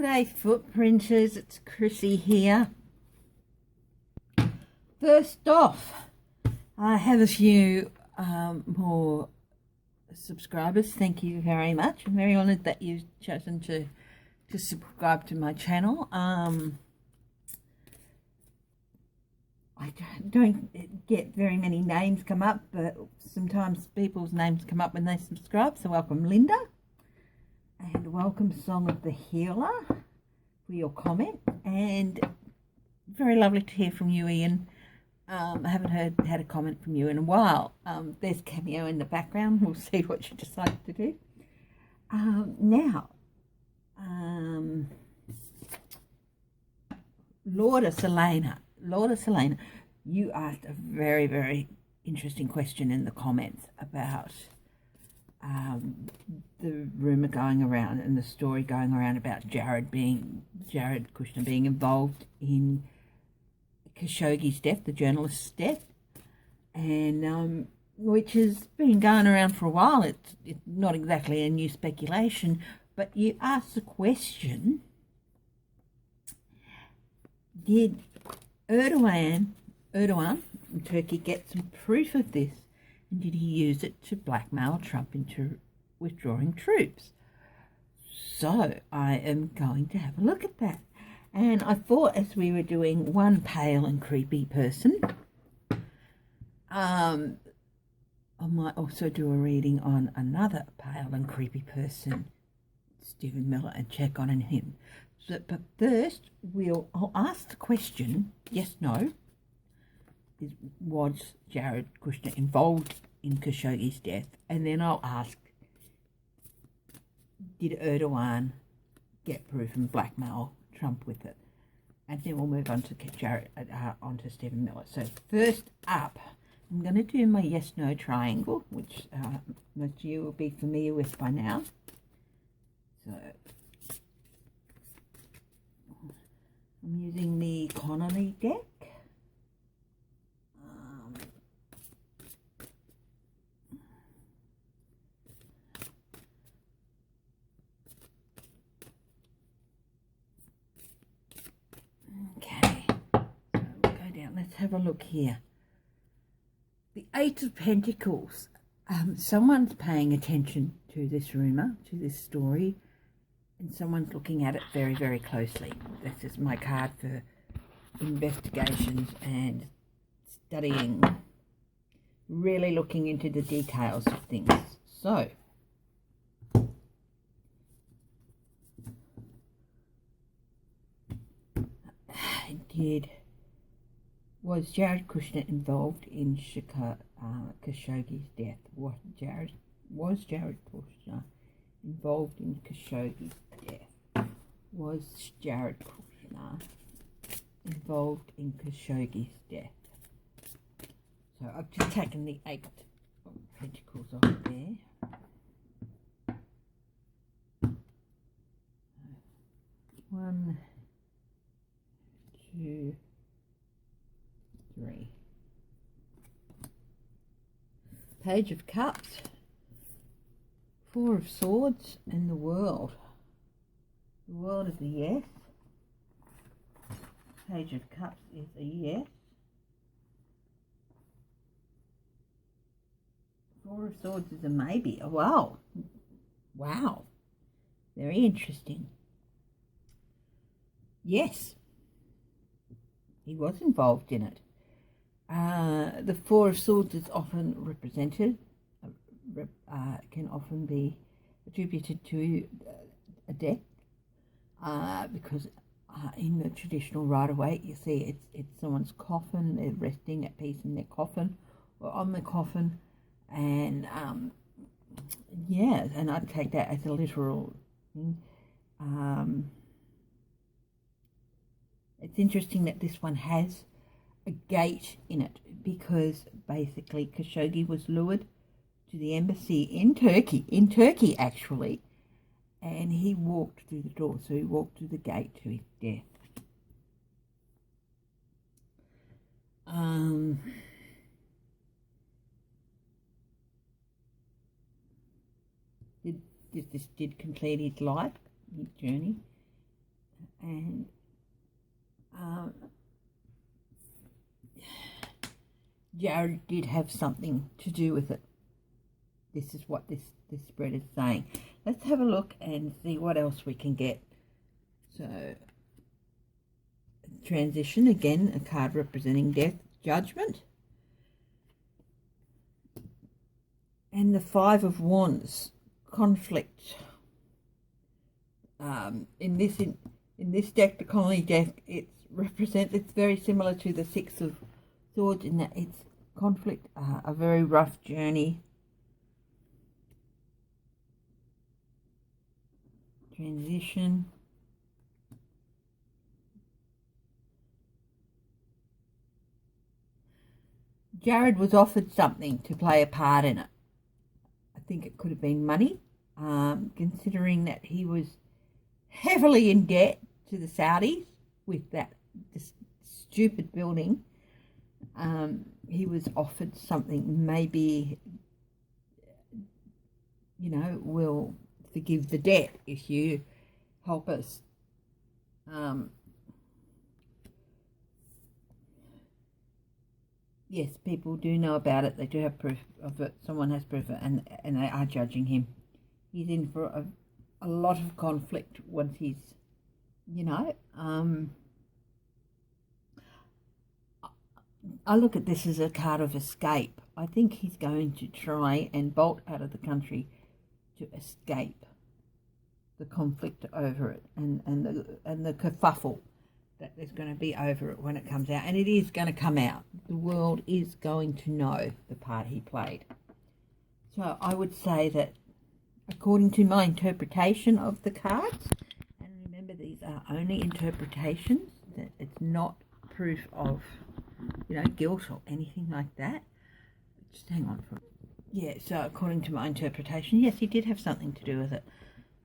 G'day footprinters, it's Chrissy here. First off, I have a few more subscribers. Thank you very much. I'm very honoured that you've chosen to subscribe to my channel. I don't get very many names come up, but sometimes people's names come up when they subscribe. So welcome Linda, and welcome Song of the Healer for your comment, and very lovely to hear from you, Ian. I haven't had a comment from you in a while. There's Cameo in the background. We'll see what you decide to do. Now, Lorda Selena, you asked a very, very interesting question in the comments about the rumour going around and the story going around about Jared Kushner being involved in Khashoggi's death, the journalist's death, and which has been going around for a while. It's not exactly a new speculation, but you asked the question: did Erdogan in Turkey get some proof of this, and did he use it to blackmail Trump into withdrawing troops? So I am going to have a look at that. And I thought, as we were doing one pale and creepy person, I might also do a reading on another pale and creepy person, Stephen Miller, and check on him. So, but first, I'll ask the question, yes, no, was Jared Kushner involved in Khashoggi's death? And then I'll ask, did Erdogan get proof and blackmail Trump with it? And then we'll move on to onto Stephen Miller. So first up, I'm going to do my yes-no triangle, which most of you will be familiar with by now. So I'm using the Connolly deck. Okay, so we'll go down. Let's have a look here. The Eight of Pentacles. Someone's paying attention to this rumour, to this story, and someone's looking at it very, very closely. This is my card for investigations and studying, really looking into the details of things. So, was Jared Kushner involved in Khashoggi's death? Was Jared Kushner involved in Khashoggi's death? Was Jared Kushner involved in Khashoggi's death? So I've just taken the Eight of Pentacles off there. One, two, three. Page of Cups, Four of Swords, and the World. The World is a yes. Page of Cups is a yes. Four of Swords is a maybe. Oh, wow. Wow. Very interesting. Yes. He was involved in it. The Four of Swords is often represented, can often be attributed to a death, because in the traditional Rider-Waite, you see it's someone's coffin. They're resting at peace in their coffin or on the coffin, and yeah, and I'd take that as a literal thing. It's interesting that this one has a gate in it, because basically Khashoggi was lured to the embassy in Turkey actually, and he walked through the door, so he walked through the gate to his death. This did complete his life, his journey. And Jared did have something to do with it. This is what this spread is saying. Let's have a look and see what else we can get. So, transition, again, a card representing death, judgment. And the Five of Wands, conflict. In this deck, the colony deck, it's very similar to the Six of Swords in that it's conflict, a very rough journey. Transition. Jared was offered something to play a part in it. I think it could have been money, considering that he was heavily in debt to the Saudis with this stupid building. He was offered something, maybe, we'll forgive the debt if you help us. Yes, people do know about it. They do have proof of it. Someone has proof of it, and they are judging him. He's in for a lot of conflict once he's, I look at this as a card of escape. I think he's going to try and bolt out of the country to escape the conflict over it and the kerfuffle that there's going to be over it when it comes out. And it is going to come out. The world is going to know the part he played. So I would say that according to my interpretation of the cards, and remember these are only interpretations, that it's not proof of, guilt or anything like that. Just hang on for a minute. Yeah, so according to my interpretation, yes, he did have something to do with it.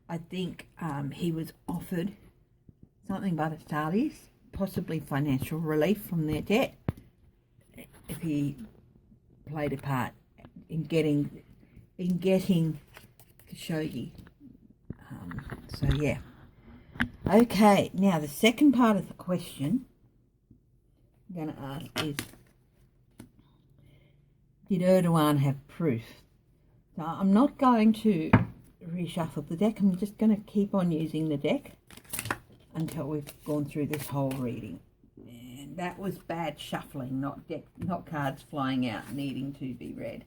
I think he was offered something by the Saudis, possibly financial relief from their debt, if he played a part in getting Khashoggi. So yeah. Okay, now the second part of the question I'm going to ask is, did Erdogan have proof? So I'm not going to reshuffle the deck. I'm just going to keep on using the deck until we've gone through this whole reading. And that was bad shuffling, not cards flying out needing to be read.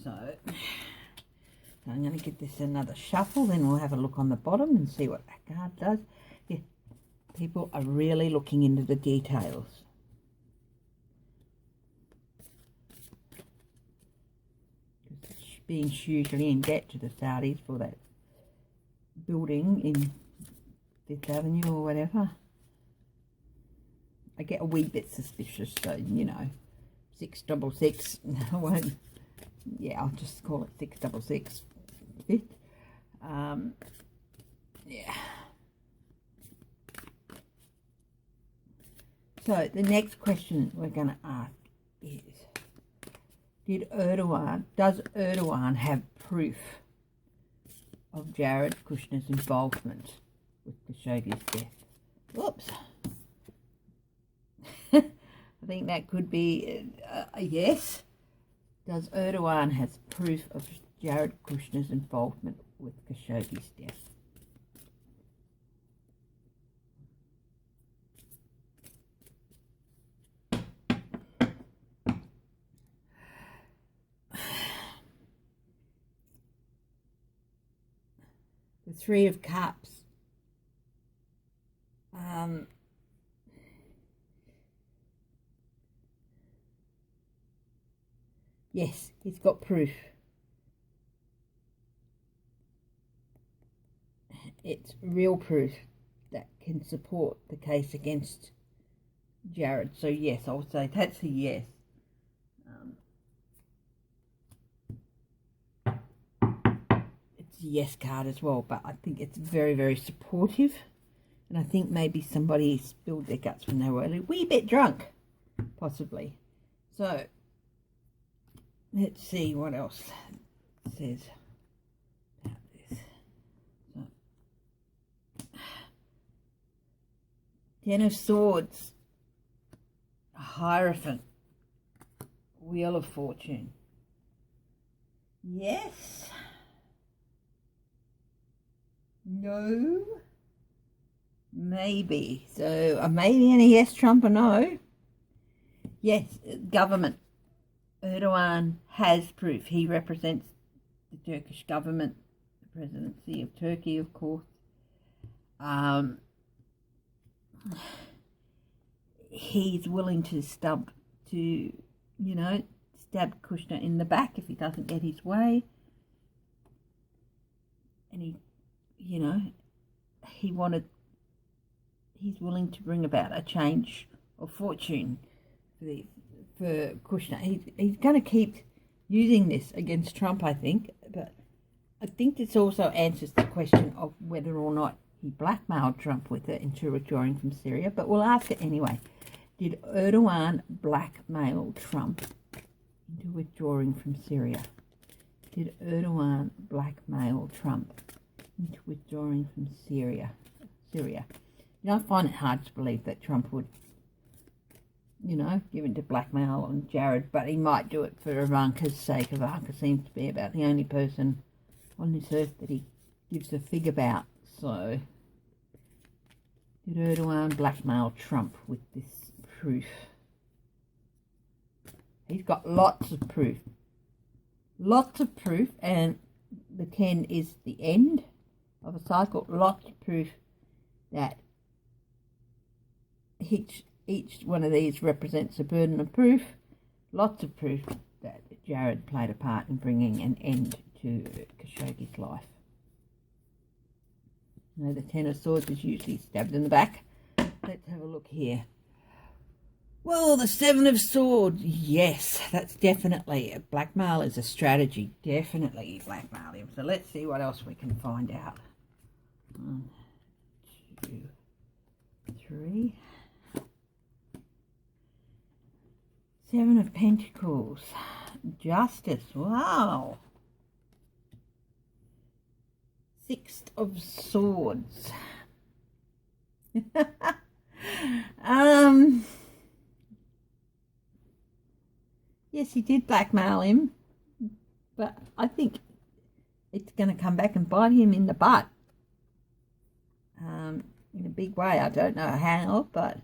So I'm going to give this another shuffle, then we'll have a look on the bottom and see what that card does. Yeah, people are really looking into the details. Being hugely in debt to the Saudis for that building in Fifth Avenue or whatever. I get a wee bit suspicious, so 666. I won't. Yeah, I'll just call it 666. Fifth. Yeah. So the next question we're going to ask is, does Erdogan have proof of Jared Kushner's involvement with Khashoggi's death? Whoops. I think that could be a yes. Does Erdogan have proof of Jared Kushner's involvement with Khashoggi's death? The Three of Cups. Yes, he's got proof. It's real proof that can support the case against Jared. So yes, I'll say that's a yes. It's a yes card as well, but I think it's very, very supportive. And I think maybe somebody spilled their guts when they were a wee bit drunk, possibly. So let's see what else it says about this. So, Ten of Swords, Hierophant, Wheel of Fortune. Yes. No. Maybe. So a maybe and a yes, Trump, a no. Yes, government. Erdogan has proof. He represents the Turkish government, the presidency of Turkey, of course. He's willing to stab Kushner in the back if he doesn't get his way. And he's willing to bring about a change of fortune for Kushner. He's going to keep using this against Trump, I think, but I think this also answers the question of whether or not he blackmailed Trump with it into withdrawing from Syria, but we'll ask it anyway. Did Erdogan blackmail Trump into withdrawing from Syria? Did Erdogan blackmail Trump into withdrawing from Syria? I find it hard to believe that Trump would, give in to blackmail on Jared, but he might do it for Ivanka's sake. Ivanka seems to be about the only person on this earth that he gives a fig about. So, did Erdogan blackmail Trump with this proof? He's got lots of proof. And the 10 is the end of a cycle. Lots of proof that each one of these represents a burden of proof. Lots of proof that Jared played a part in bringing an end to Khashoggi's life. The 10 of Swords is usually stabbed in the back. Let's have a look here. Well, the 7 of Swords, yes, that's definitely, blackmail is a strategy. Definitely he blackmailed him. So let's see what else we can find out. 1, 2, 3. 7 of Pentacles. Justice, wow. 6 of Swords. Yes, he did blackmail him, but I think it's going to come back and bite him in the butt. In a big way. I don't know how, but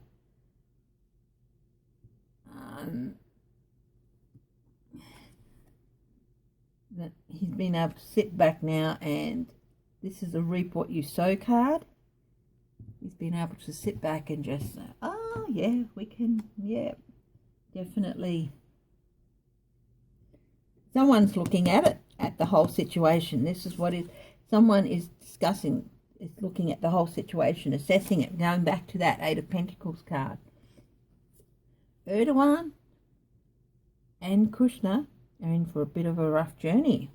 that he's been able to sit back now, and this is a reap what you sow card. He's been able to sit back and just say, oh yeah, we can, yeah, definitely. Someone's looking at it, at the whole situation. This is what someone is discussing, is looking at the whole situation, assessing it, going back to that 8 of Pentacles card. Erdogan and Kushner are in for a bit of a rough journey.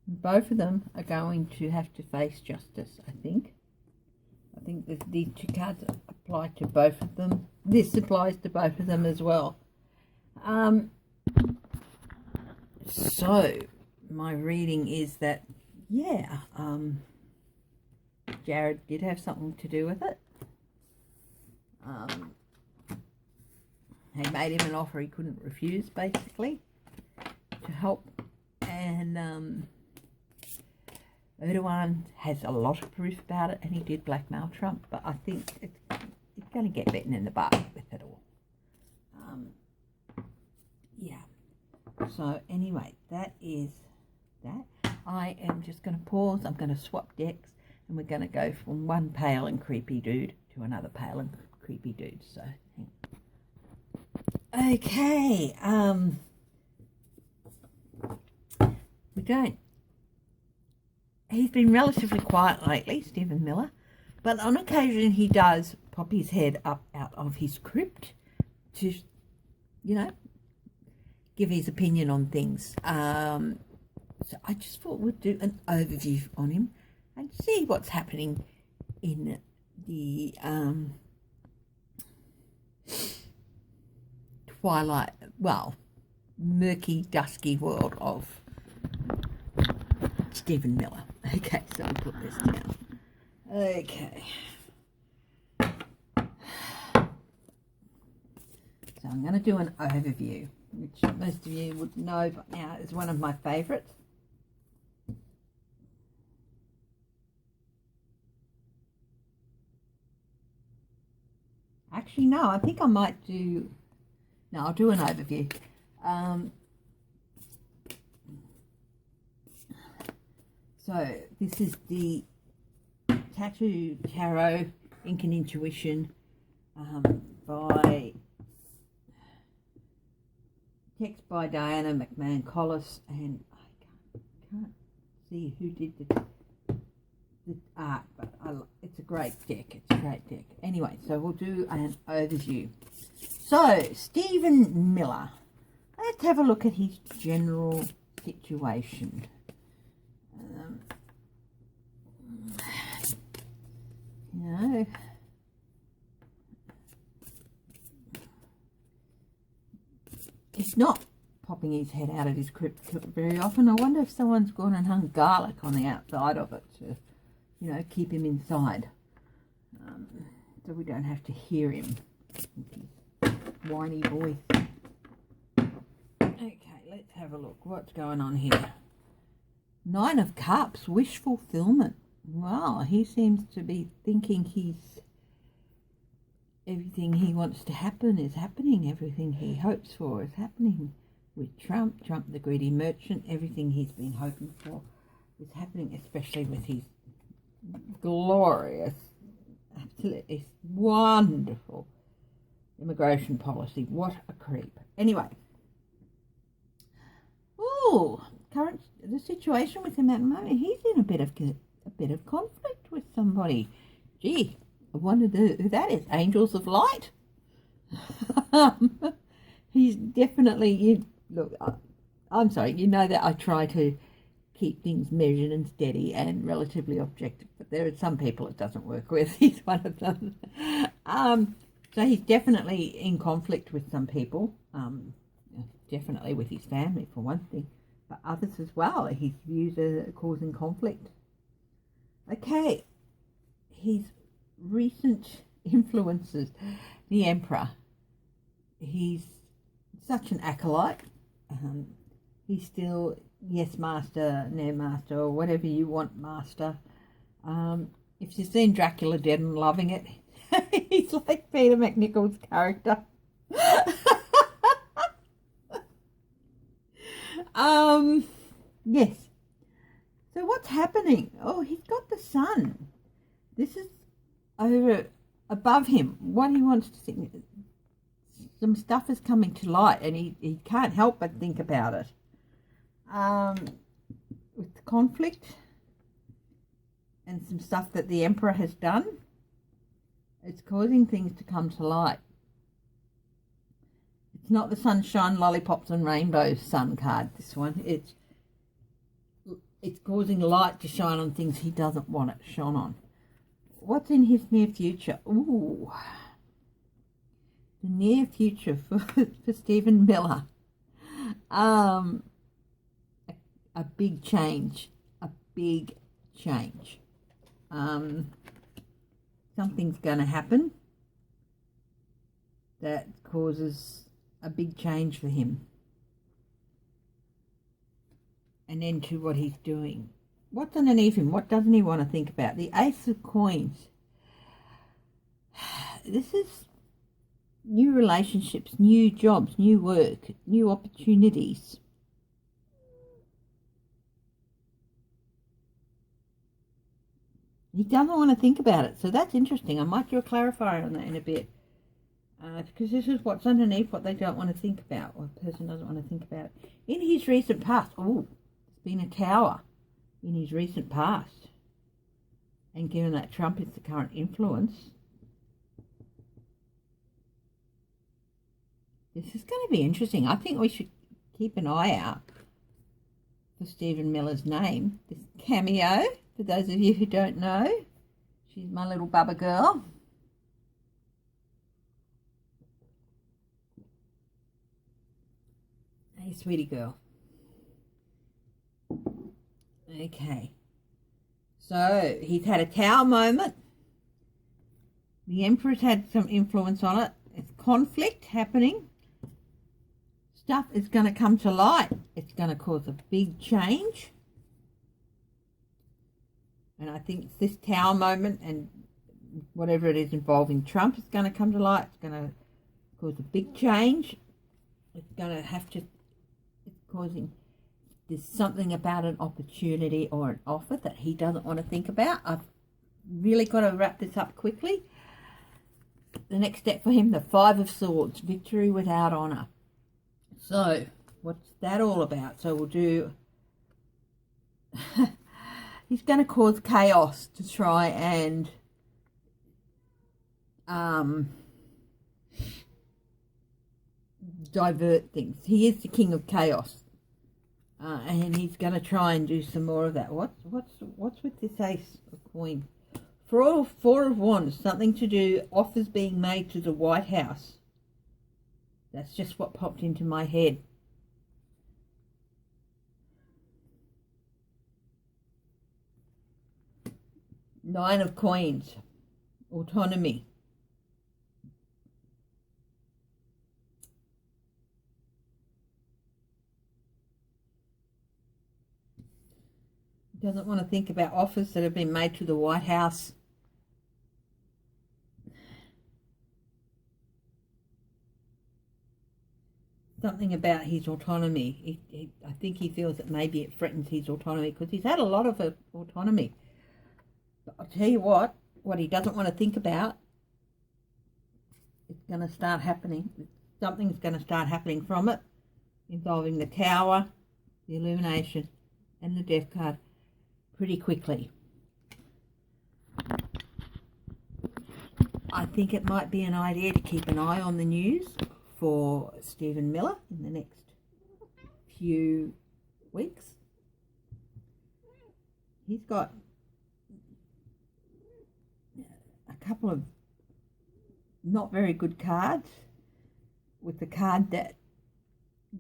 Both of them are going to have to face justice, I think. I think that these 2 cards apply to both of them. This applies to both of them as well. So, my reading is that, yeah, Jared did have something to do with it. He made him an offer he couldn't refuse, basically, to help. And Erdogan has a lot of proof about it, and he did blackmail Trump, but I think it's going to get bitten in the butt with it all. Yeah. So anyway, that is that. I am just going to pause. I'm going to swap decks, and we're going to go from one pale and creepy dude to another pale and creepy dude. So, okay. We don't. He's been relatively quiet lately, Stephen Miller, but on occasion he does pop his head up out of his crypt to, give his opinion on things. So I just thought we'd do an overview on him and see what's happening in the twilight, murky, dusky world of Stephen Miller. Okay, so I'll put this down. Okay. So I'm going to do an overview, which most of you would know by now is one of my favourites. Actually, no, I think I might do... No, I'll do an overview. So this is the Tattoo Tarot Ink and Intuition by text by Diana McMahon Collis, and I can't see who did the art, but it's a great deck. It's a great deck. Anyway, so we'll do an overview. So Stephen Miller, let's have a look at his general situation. You know, he's not popping his head out of his crypt very often. I wonder if someone's gone and hung garlic on the outside of it to, you know, keep him inside, so we don't have to hear him with his whiny voice. Okay, let's have a look. What's going on here? 9 of Cups, wish fulfillment. Wow, he seems to be thinking everything he wants to happen is happening. Everything he hopes for is happening with Trump. Trump, the greedy merchant, everything he's been hoping for is happening, especially with his glorious, absolutely wonderful immigration policy. What a creep. Anyway. Oh, the situation with him at the moment, he's in a bit of conflict with somebody. Gee, I wonder who that is. Angels of Light. He's definitely, look, I'm sorry, you know that I try to keep things measured and steady and relatively objective, but there are some people it doesn't work with. He's one of them. So he's definitely in conflict with some people, definitely with his family for one thing, but others as well. His views are causing conflict. Okay, his recent influences, the Emperor. He's such an acolyte. He's still yes master, no master, or whatever you want master. If you've seen Dracula Dead and loving it, he's like Peter McNichol's character. Yes. So what's happening? Oh, he's got the sun. This is over above him. What he wants to see, some stuff is coming to light, and he can't help but think about it. With the conflict and some stuff that the Emperor has done, it's causing things to come to light. It's not the sunshine, lollipops and rainbows sun card, this one. It's causing light to shine on things he doesn't want it shone on. What's in his near future? Ooh. The near future for Stephen Miller. A big change. A big change. Something's going to happen that causes a big change for him. An end to what he's doing. What's underneath him? What doesn't he want to think about? The Ace of Coins. This is new relationships, new jobs, new work, new opportunities. He doesn't want to think about it, so that's interesting. I might do a clarifier on that in a bit, because this is what's underneath what they don't want to think about, or a person doesn't want to think about. In his recent past, there's been a tower in his recent past, and given that Trump is the current influence, this is going to be interesting. I think we should keep an eye out for Stephen Miller's name. This cameo, for those of you who don't know, she's my little bubba girl. Hey, sweetie girl. Okay. So, he's had a tower moment. The Emperor's had some influence on it. There's conflict happening. stuff is going to come to light. It's going to cause a big change. And I think this Tower moment and whatever it is involving Trump is going to come to light. It's going to cause a big change. It's going to have to, it's causing, there's something about an opportunity or an offer that he doesn't want to think about. I've really got to wrap this up quickly. The next step for him, the Five of Swords, victory without honour. So, what's that all about? So we'll do, he's going to cause chaos to try and divert things. He is the king of chaos, and he's going to try and do some more of that. What's with this Ace of Coins? Four of Wands, something to do, offers being made to the White House. That's just what popped into my head. Nine of Coins, autonomy. Doesn't want to think about offers that have been made to the White House. Something about his autonomy. I think he feels that maybe it threatens his autonomy because he's had a lot of autonomy. But I'll tell you what he doesn't want to think about, it's going to start happening. Something's going to start happening from it, involving the Tower, the Illumination, and the Death card pretty quickly. I think it might be an idea to keep an eye on the news for Stephen Miller in the next few weeks. He's got a couple of not very good cards, with the card that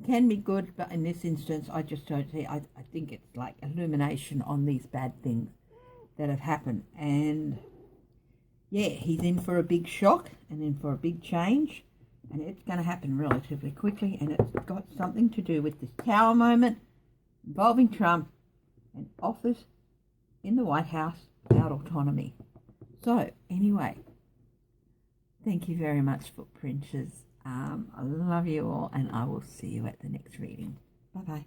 can be good, but in this instance I just don't see. I think it's like illumination on these bad things that have happened, and yeah, he's in for a big shock and in for a big change, and it's going to happen relatively quickly, and it's got something to do with this Tower moment involving Trump and offers in the White House about autonomy. So anyway, thank you very much, footprinters. I love you all, and I will see you at the next reading. Bye bye.